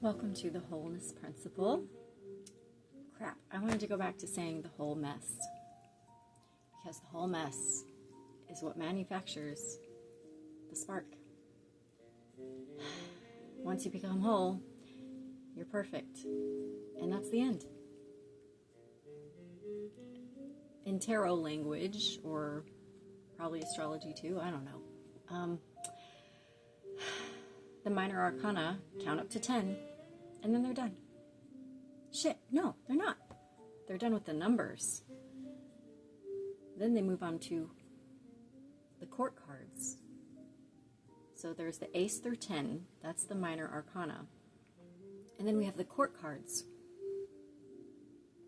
Welcome to the wholeness principle. Crap, I wanted to go back to saying the whole mess. Because the whole mess is what manufactures the spark. Once you become whole, you're perfect. And that's the end. In tarot language, or probably astrology too, I don't know. The minor arcana count up to 10, and then they're done. Shit, no, they're not. They're done with the numbers. Then they move on to the court cards. So there's the ace through 10, that's the minor arcana. And then we have the court cards.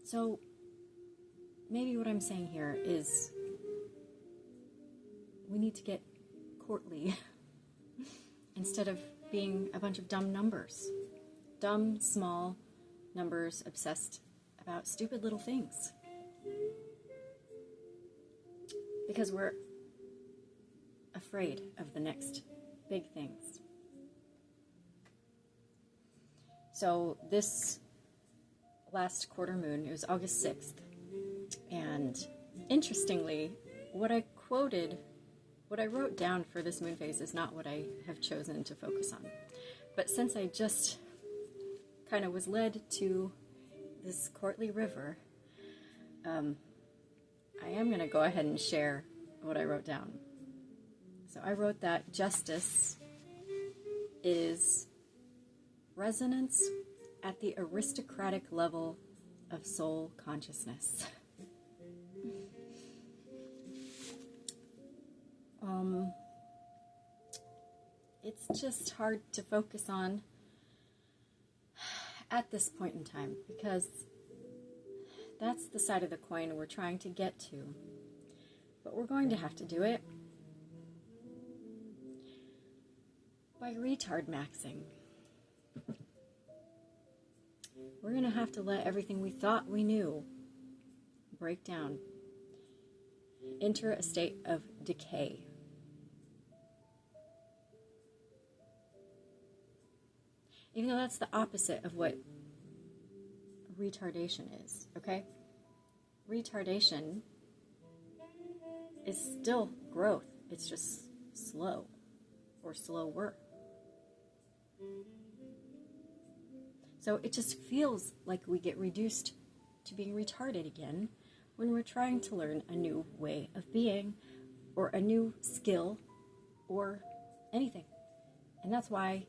So maybe what I'm saying here is we need to get courtly instead of being a bunch of dumb numbers. Dumb, small numbers obsessed about stupid little things. Because we're afraid of the next big things. So this last quarter moon, it was August 6th. And interestingly, what I wrote down for this moon phase is not what I have chosen to focus on. But since I just kind of was led to this courtly river, I am going to go ahead and share what I wrote down. So I wrote that justice is resonance at the aristocratic level of soul consciousness. It's just hard to focus on at this point in time because that's the side of the coin we're trying to get to. But we're going to have to do it by retard maxing. We're going to have to let everything we thought we knew break down, enter a state of decay. Even though that's the opposite of what retardation is, okay? Retardation is still growth. It's just slow or slower. So it just feels like we get reduced to being retarded again when we're trying to learn a new way of being or a new skill or anything. And that's why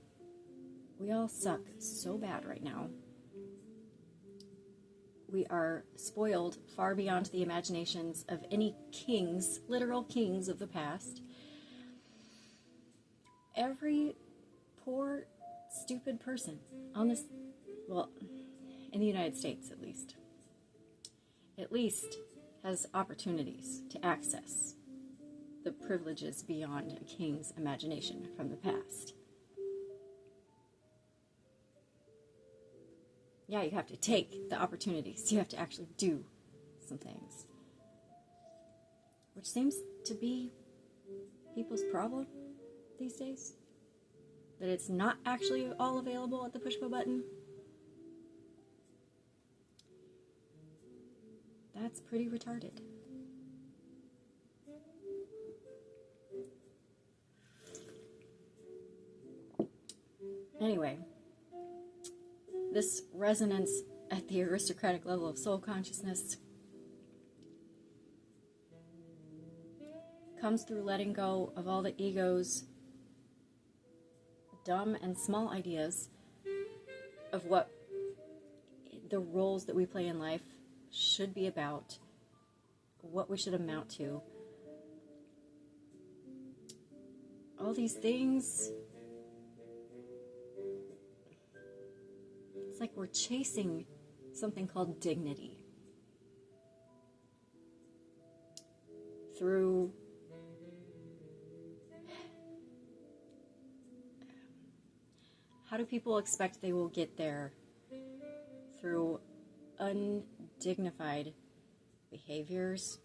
we all suck so bad right now. We are spoiled far beyond the imaginations of any kings, literal kings of the past. Every poor, stupid person on this, well, in the United States at least has opportunities to access the privileges beyond a king's imagination from the past. Yeah, you have to take the opportunities. You have to actually do some things. Which seems to be people's problem these days. That it's not actually all available at the push of a button. That's pretty retarded. Anyway, this resonance at the aristocratic level of soul consciousness comes through letting go of all the ego's dumb and small ideas of what the roles that we play in life should be about, what we should amount to. All these things, it's like we're chasing something called dignity through how do people expect they will get there? Through undignified behaviors,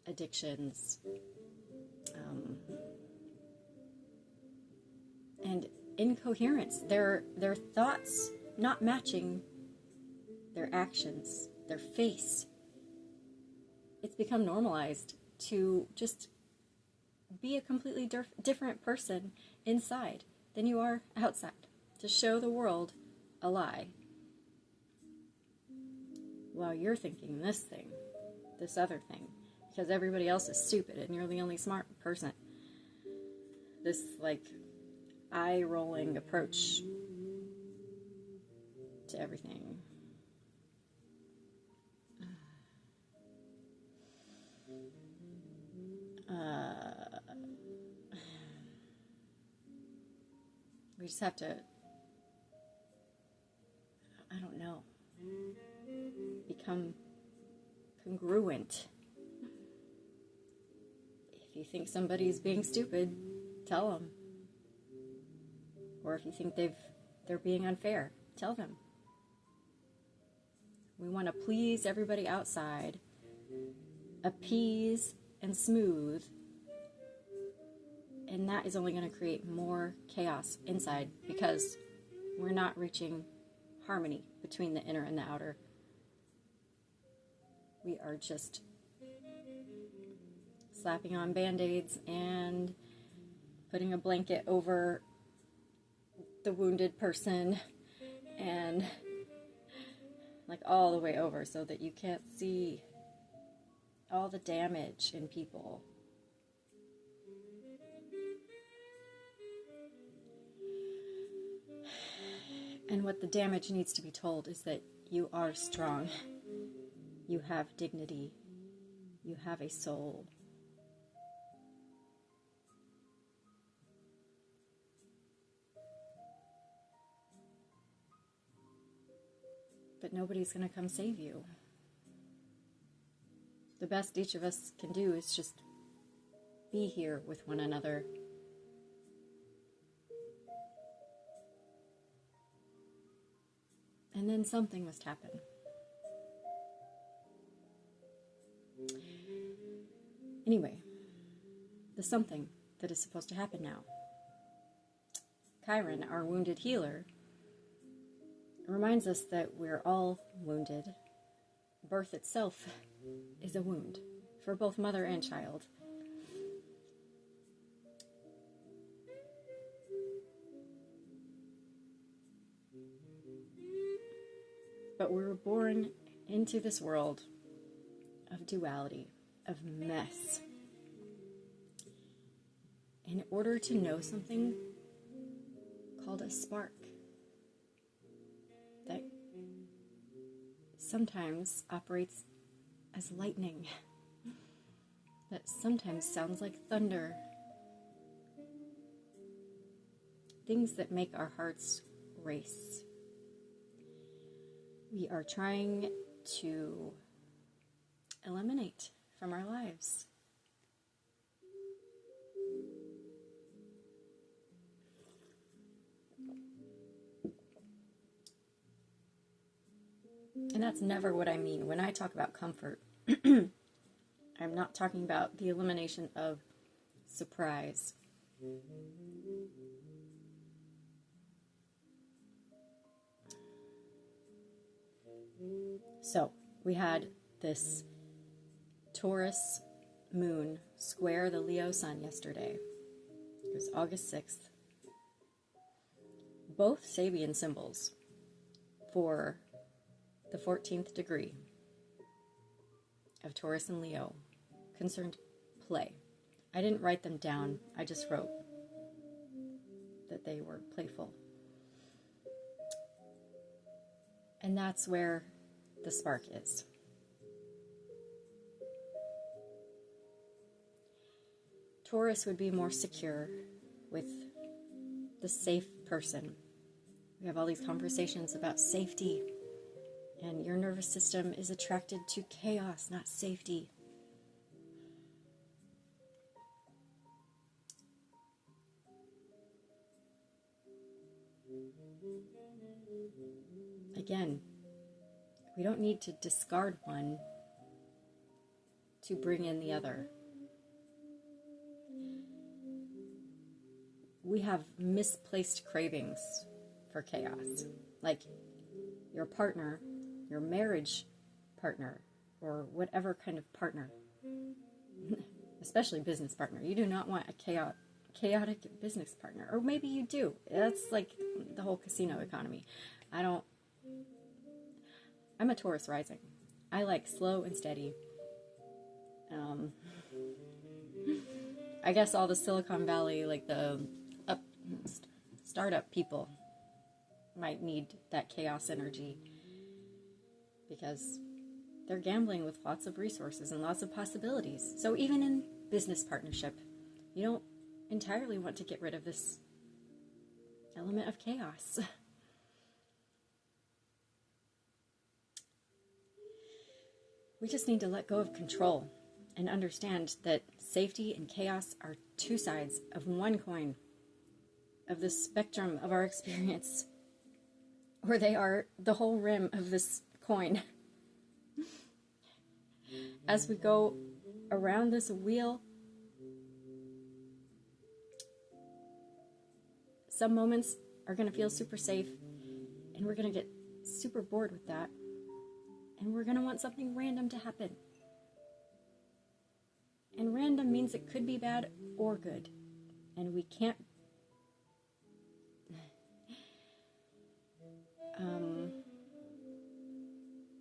addictions, and incoherence, their thoughts not matching their actions, their face. It's become normalized to just be a completely different person inside than you are outside, to show the world a lie. While you're thinking this thing, this other thing, because everybody else is stupid and you're the only smart person. This, like, eye-rolling approach to everything. We just have to, I don't know, become congruent. If you think somebody's being stupid, tell them. Or if you think they're being unfair, tell them. We want to please everybody outside, appease and smooth, and that is only going to create more chaos inside because we're not reaching harmony between the inner and the outer. We are just slapping on band-aids and putting a blanket over the wounded person and like all the way over so that you can't see all the damage in people. And what the damage needs to be told is that you are strong. You have dignity. You have a soul. But nobody's going to come save you. The best each of us can do is just be here with one another. And then something must happen. Anyway, the something that is supposed to happen now. Chiron, our wounded healer, reminds us that we're all wounded. Birth itself is a wound for both mother and child. But we were born into this world of duality, of mess. In order to know something called a spark that sometimes operates as lightning, that sometimes sounds like thunder, things that make our hearts race. We are trying to eliminate from our lives. And that's never what I mean. When I talk about comfort, I'm not talking about the elimination of surprise. So, we had this Taurus moon square the Leo sun yesterday. It was August 6th. Both Sabian symbols for the 14th degree of Taurus and Leo concerned play. I didn't write them down, I just wrote that they were playful. And that's where the spark is. Taurus would be more secure with the safe person. We have all these conversations about safety, and your nervous system is attracted to chaos, not safety. Again, we don't need to discard one to bring in the other. we have misplaced cravings for chaos. Like your partner, your marriage partner, or whatever kind of partner, especially business partner. You do not want a chaotic business partner. Or maybe you do. That's like the whole casino economy. I'm a Taurus rising. I like slow and steady. I guess all the Silicon Valley, like the startup people might need that chaos energy because they're gambling with lots of resources and lots of possibilities. So even in business partnership, you don't entirely want to get rid of this element of chaos. We just need to let go of control and understand that safety and chaos are two sides of one coin, of the spectrum of our experience, or they are the whole rim of this coin. As we go around this wheel, some moments are going to feel super safe, and we're going to get super bored with that, and we're going to want something random to happen. And random means it could be bad or good. And we can't...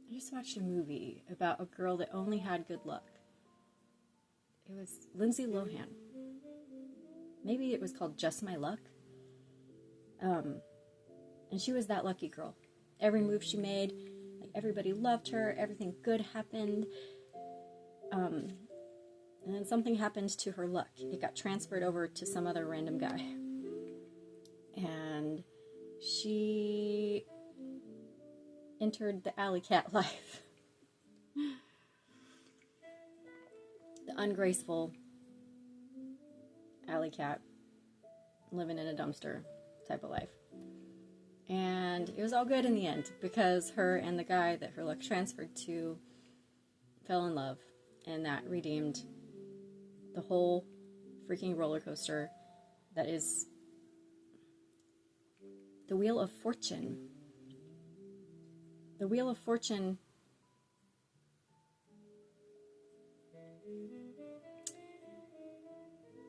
I just watched a movie about a girl that only had good luck. It was Lindsay Lohan. Maybe it was called Just My Luck. And she was that lucky girl. Every move she made, like everybody loved her, everything good happened. And then something happened to her luck. It got transferred over to some other random guy. And she entered the alley cat life. The ungraceful alley cat living in a dumpster type of life. And it was all good in the end because her and the guy that her luck transferred to fell in love, and that redeemed the whole freaking roller coaster that is the Wheel of Fortune. The Wheel of Fortune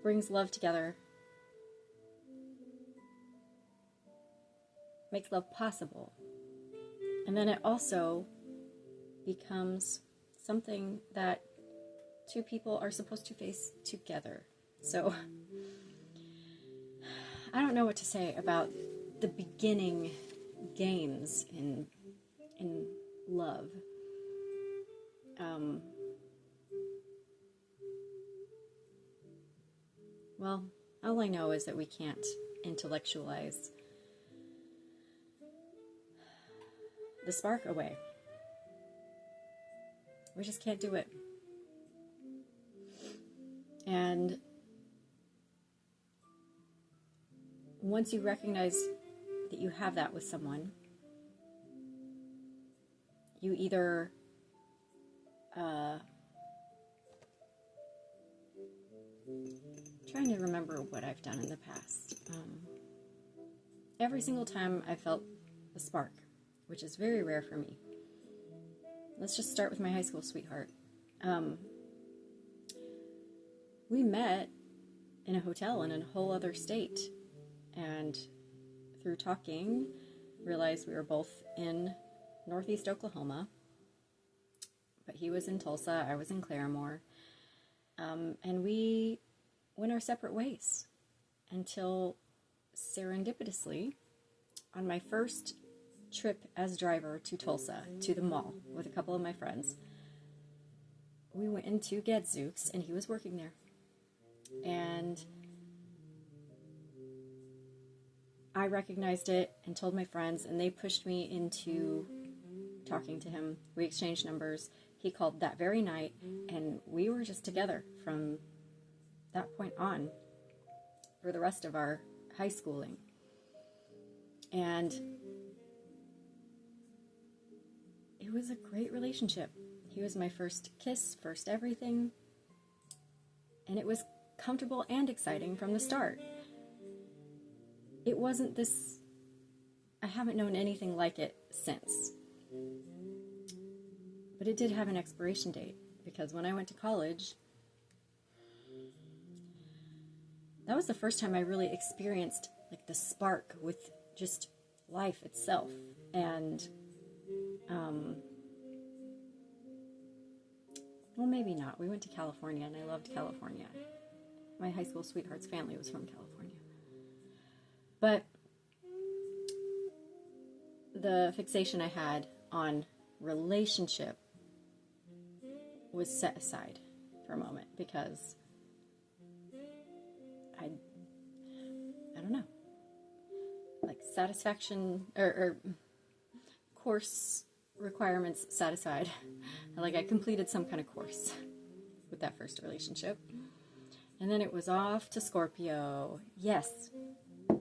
brings love together, makes love possible, and then it also becomes something that two people are supposed to face together. So I don't know what to say about the beginning games in love. Well, all I know is that we can't intellectualize the spark away. We just can't do it. And once you recognize that you have that with someone, you either trying to remember what I've done in the past. Every single time I felt a spark, which is very rare for me. Let's just start with my high school sweetheart. We met in a hotel in a whole other state, and through talking, realized we were both in Northeast Oklahoma, but he was in Tulsa, I was in Claremore, and we went our separate ways until serendipitously, on my first trip as driver to Tulsa, to the mall with a couple of my friends, we went into Gadzooks, and he was working there. And I recognized it and told my friends, and they pushed me into talking to him. We exchanged numbers. He called that very night, and we were just together from that point on for the rest of our high schooling. And it was a great relationship. He was my first kiss, first everything, and it was comfortable and exciting from the start. it wasn't this, I haven't known anything like it since. But it did have an expiration date, because when I went to college, that was the first time I really experienced like the spark with just life itself. And well, maybe not. We went to California, and I loved California. My high school sweetheart's family was from California. But the fixation I had on relationship was set aside for a moment, because I don't know, like satisfaction or course requirements set aside. Like I completed some kind of course with that first relationship. And then it was off to Scorpio. Yes,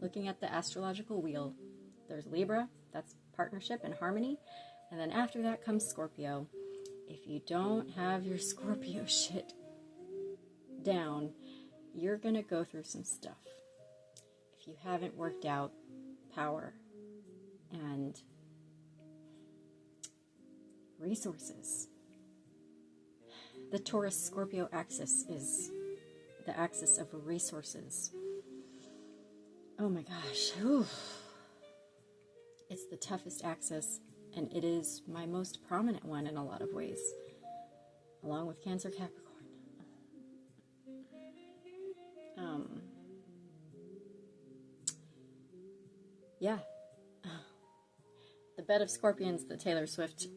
looking at the astrological wheel, there's Libra, that's partnership and harmony. And then after that comes Scorpio. If you don't have your Scorpio shit down, you're going to go through some stuff. If you haven't worked out power and resources. The Taurus Scorpio axis is the axis of resources. Oh my gosh. Ooh. It's the toughest axis, and it is my most prominent one in a lot of ways, along with Cancer Capricorn. Yeah. The Bed of Scorpions that Taylor Swift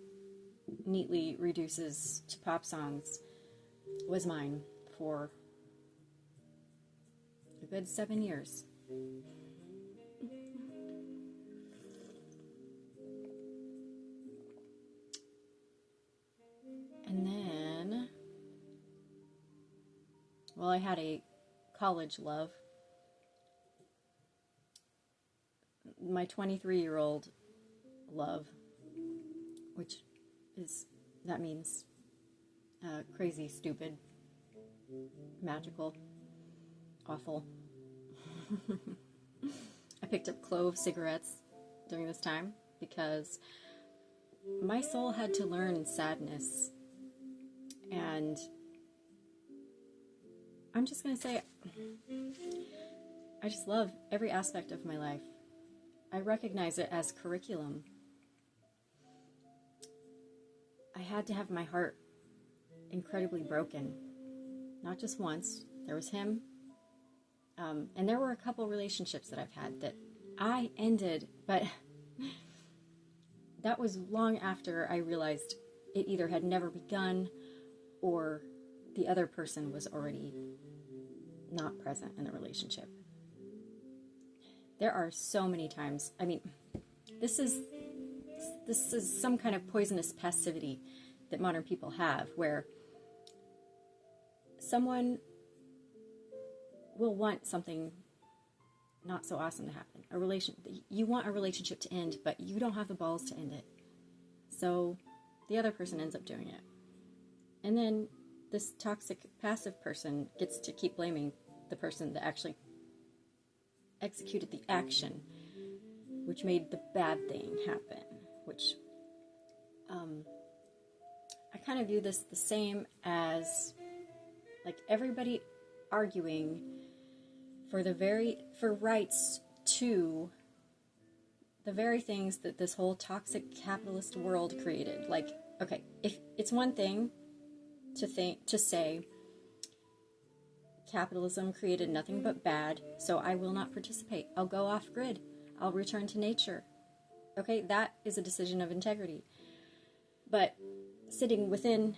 neatly reduces to pop songs was mine for a good 7 years. And then, well, I had a college love. My 23-year-old love, which is, that means crazy, stupid, magical, awful. I picked up clove cigarettes during this time because my soul had to learn sadness. And I'm just going to say, I just love every aspect of my life. I recognize it as curriculum. I had to have my heart incredibly broken. Not just once. There was him. And there were a couple relationships that I've had that I ended, but that was long after I realized it either had never begun or the other person was already not present in the relationship. There are so many times, I mean, this is some kind of poisonous passivity that modern people have, where someone will want something not so awesome to happen. You want a relationship to end, but you don't have the balls to end it. So the other person ends up doing it. And then this toxic passive person gets to keep blaming the person that actually executed the action, which made the bad thing happen, which I kind of view this the same as like everybody arguing for rights to the very things that this whole toxic capitalist world created. Like, okay, if it's one thing to say capitalism created nothing but bad, so I will not participate. I'll go off grid. I'll return to nature. Okay, that is a decision of integrity. But sitting within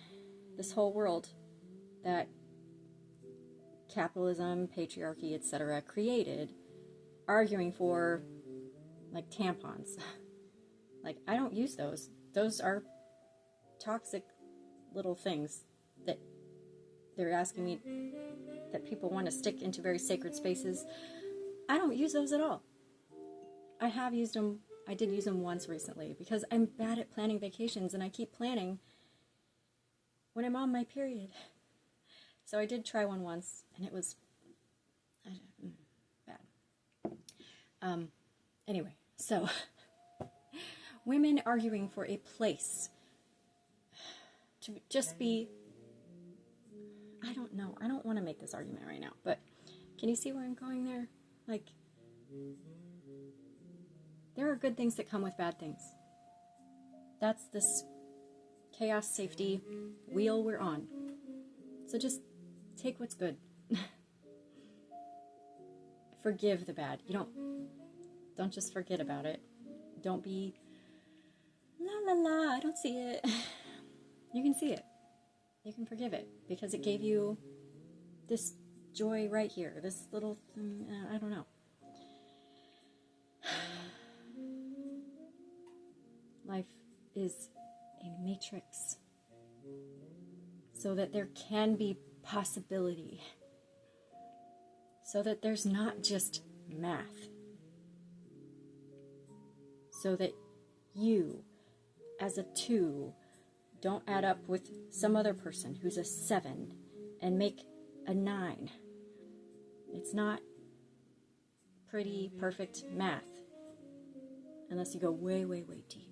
this whole world that capitalism, patriarchy, etc. created, arguing for like tampons. Like, I don't use those. Those are toxic little things that they're asking me, that people want to stick into very sacred spaces. I don't use those at all. I have used them. I did use them once recently because I'm bad at planning vacations, and I keep planning when I'm on my period. So I did try one once, and it was bad. Anyway, so women arguing for a place to just be, I don't know, I don't want to make this argument right now, but can you see where I'm going there? Like, there are good things that come with bad things. That's this chaos safety wheel we're on. So just take what's good. Forgive the bad. Don't just forget about it. Don't be la la la, I don't see it. You can see it. You can forgive it because it gave you this joy right here. This little thing, I don't know. Life is a matrix so that there can be possibility. So that there's not just math. So that you, as a 2, don't add up with some other person who's a 7 and make a 9. It's not pretty, perfect math. Unless you go way, way, way deep.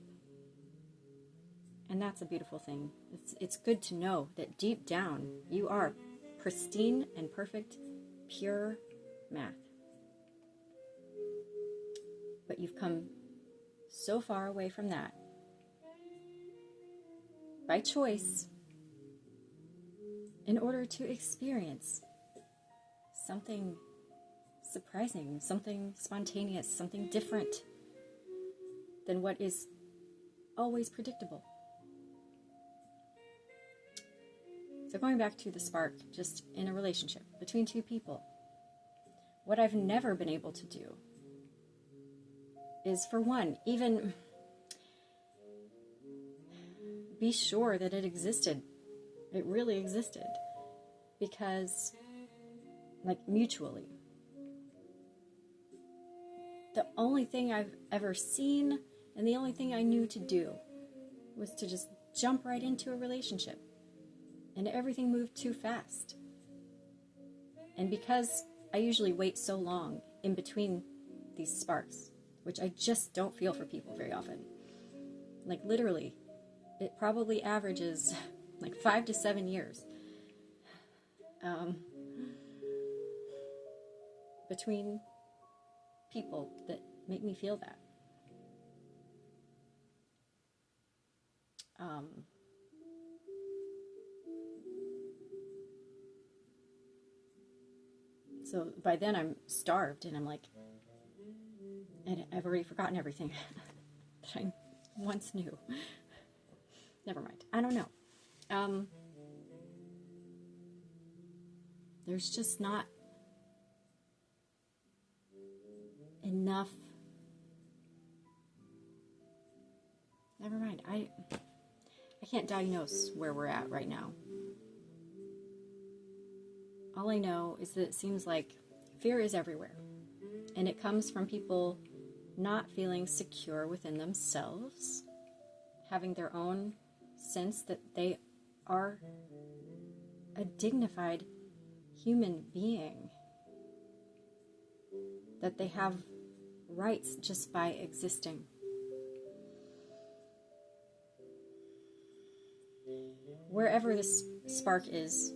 And that's a beautiful thing. It's good to know that deep down, you are pristine and perfect, pure math. But you've come so far away from that by choice in order to experience something surprising, something spontaneous, something different than what is always predictable. So going back to the spark, just in a relationship between 2 people, what I've never been able to do is, for one, even be sure that it existed. It really existed. Because, like, mutually. The only thing I've ever seen and the only thing I knew to do was to just jump right into a relationship. And everything moved too fast. And because I usually wait so long in between these sparks, which I just don't feel for people very often. Like, literally, it probably averages like 5 to 7 years between people that make me feel that. So by then I'm starved and I'm like, and I've already forgotten everything that I once knew. Never mind. I don't know. There's just not enough. Never mind. I can't diagnose where we're at right now. All I know is that it seems like fear is everywhere. And it comes from people not feeling secure within themselves, having their own sense that they are a dignified human being, that they have rights just by existing. Wherever this spark is,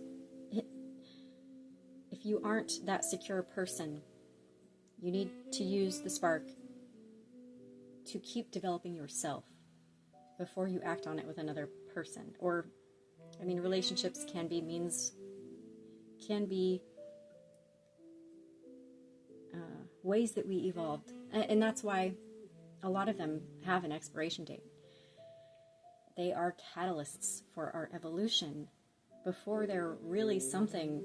if you aren't that secure person, you need to use the spark to keep developing yourself before you act on it with another person. Or, I mean, relationships can be ways that we evolved. And that's why a lot of them have an expiration date. They are catalysts for our evolution before they're really something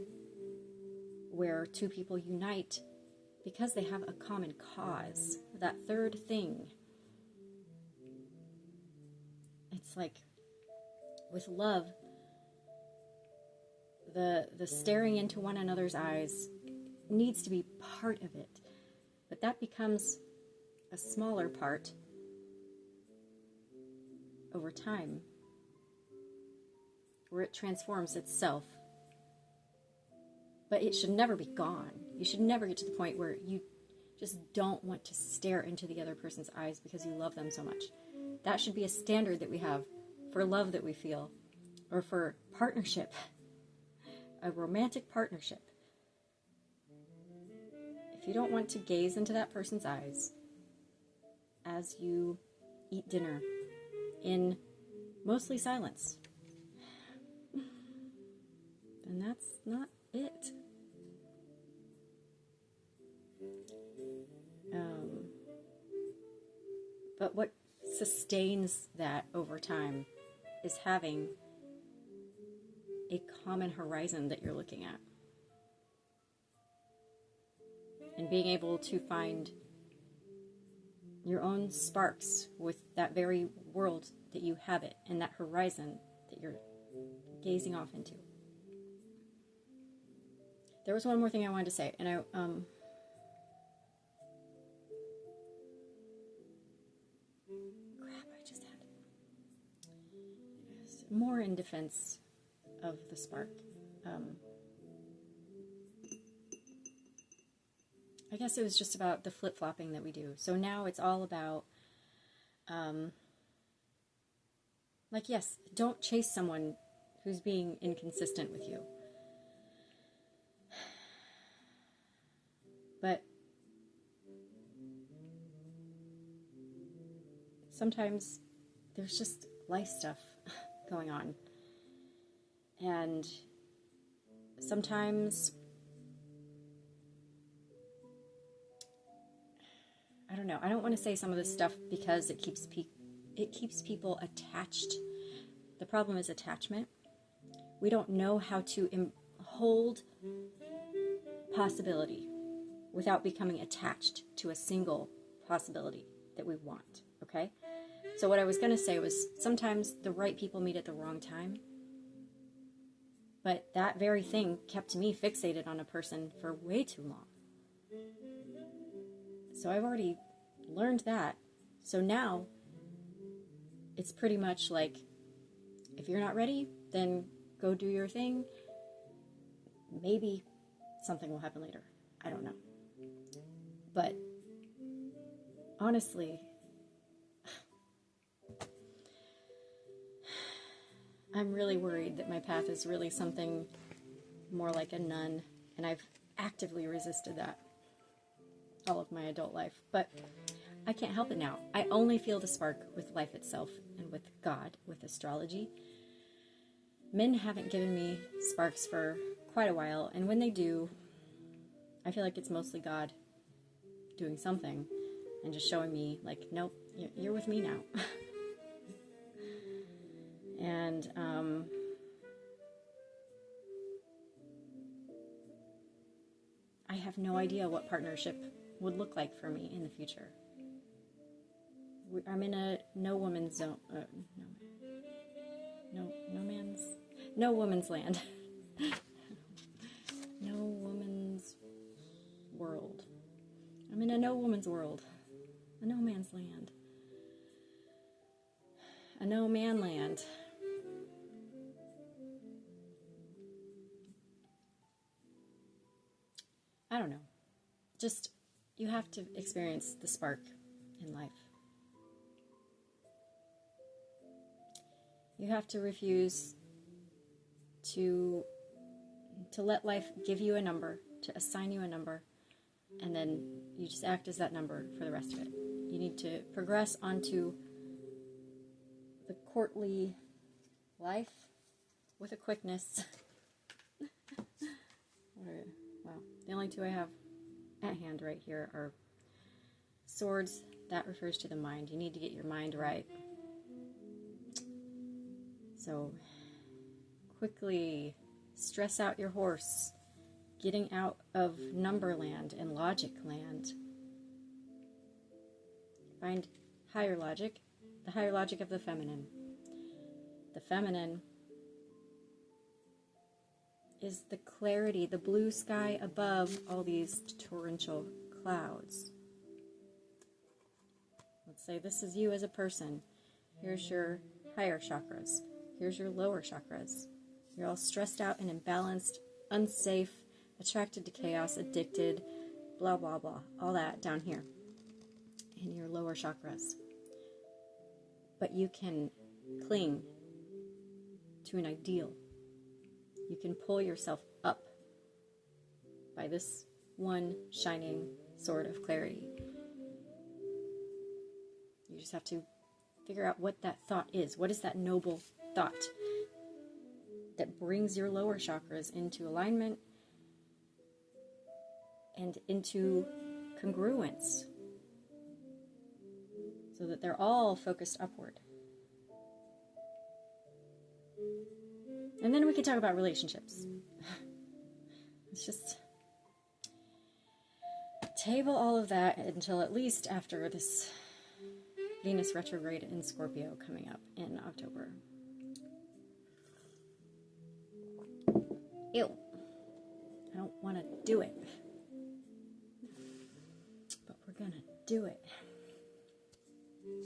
where 2 people unite because they have a common cause. That third thing. It's like with love, the staring into one another's eyes needs to be part of it. But that becomes a smaller part over time, where it transforms itself. But it should never be gone. You should never get to the point where you just don't want to stare into the other person's eyes because you love them so much. That should be a standard that we have for love that we feel, or for partnership, a romantic partnership. If you don't want to gaze into that person's eyes as you eat dinner in mostly silence, then that's not it. But what sustains that over time is having a common horizon that you're looking at. And being able to find your own sparks with that very world that you have it, and that horizon that you're gazing off into. There was one more thing I wanted to say, and crap, I just had it. More in defense of the spark. I guess it was just about the flip-flopping that we do. So now it's all about, yes, don't chase someone who's being inconsistent with you. But sometimes there's just life stuff going on. And sometimes, I don't know, I don't want to say some of this stuff because it keeps people attached. The problem is attachment. We don't know how to hold possibility without becoming attached to a single possibility that we want, okay? So what I was going to say was sometimes the right people meet at the wrong time, but that very thing kept me fixated on a person for way too long. So I've already learned that. So now it's pretty much like, if you're not ready, then go do your thing. Maybe something will happen later. I don't know. But honestly, I'm really worried that my path is really something more like a nun, and I've actively resisted that all of my adult life. But I can't help it now. I only feel the spark with life itself and with God, with astrology. Men haven't given me sparks for quite a while, and when they do, I feel like it's mostly God doing something and just showing me, like, nope, you're with me now. And I have no idea what partnership would look like for me in the future. I'm in a no woman's zone. No woman's land. No woman's world. I'm in a no woman's world. A no man's land. A no man land. I don't know. Just, you have to experience the spark in life. You have to refuse to let life give you a number, to assign you a number, and then you just act as that number for the rest of it. You need to progress onto the courtly life with a quickness. Wow, the only two I have at hand right here are swords. That refers to the mind. You need to get your mind right. So, quickly stress out your horse, getting out of number land and logic land. Find higher logic, the higher logic of the feminine. The feminine is the clarity, the blue sky above all these torrential clouds. Let's say this is you as a person. Here's your higher chakras. Here's your lower chakras. You're all stressed out and imbalanced, unsafe, attracted to chaos, addicted, blah, blah, blah, all that down here in your lower chakras. But you can cling to an ideal. You can pull yourself up by this one shining sword of clarity. You just have to figure out what that thought is. What is that noble thought that brings your lower chakras into alignment and into congruence so that they're all focused upward. And then we can talk about relationships. Let's just table all of that until at least after this Venus retrograde in Scorpio coming up in October. Ew. I don't want to do it. But we're gonna do it.